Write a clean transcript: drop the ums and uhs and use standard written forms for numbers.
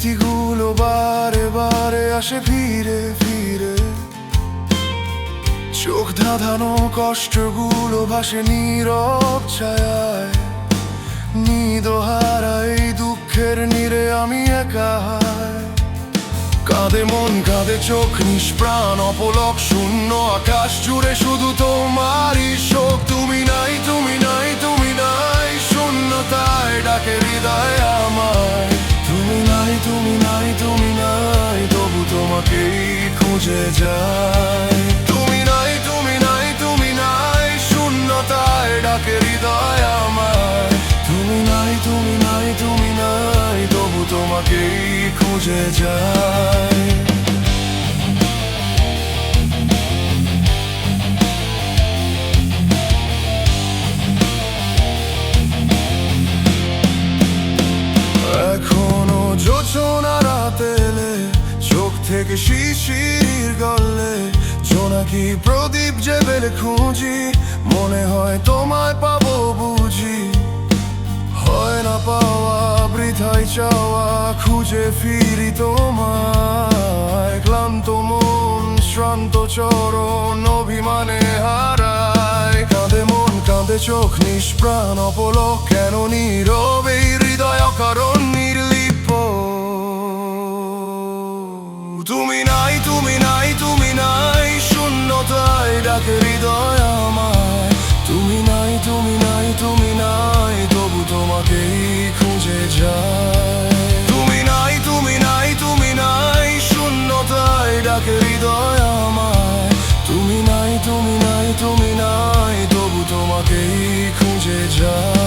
স্মৃতিগুলো বারে বারে আসে ফিরে ফিরে, চোখ ধাঁধানো কষ্টগুলো ভাসে নীরব ছায়ায়। নিদহারা এই দুঃখের নীড়ে আমি একা হায়। কাঁদে মন কাঁদে চোখ নিষ্প্রাণ অপলক শূন্য আকাশ জুড়ে শুধু তোমারই শোক। তুমি নাই তুমি নাই তুমি নাই, শূন্যতায় ডাকে হৃদয় আমায়। তুমি নাই তুমি নাই তুমি নাই, তবু তোমাকেই খুঁজে যায়। তুমি নাই তুমি নাই তুমি নাই, শূন্যতায় ডাকে হৃদয় আমায়। তুমি নাই তুমি নাই তুমি নাই, তবু তোমাকেই খুঁজে যায়। এখনো জোছনা রাতে এলে চোখ থেকে শিশির গলে, জোনাকি প্রদীপ জেবেলে খুঁজি, মনে হয় তোমায় পাবো বুঝি। হয় না পাওয়া বৃথায় চাওয়া, খুঁজে ফিরি তোমায়। ক্লান্ত মন শ্রান্ত চরণ অভিমানে হারায়। কাঁদে মন কাঁদে চোখ নিষ্প্রাণ অপলক, কেন নীরবে হৃদয় অকারণ নির্লিপ্ত। তুমি নাই তুমি নাই তুমি নাই, শূন্যতায় ডাকে হৃদয় আমায়। তুমি নাই তুমি নাই তুমি নাই, তবু তোমাকেই খুঁজে যায়। তুমি নাই তুমি নাই তুমি নাই, শূন্যতায় ডাকে হৃদয় আমায়। তুমি নাই তুমি নাই তুমি নাই, তবু তোমাকেই খুঁজে যায়।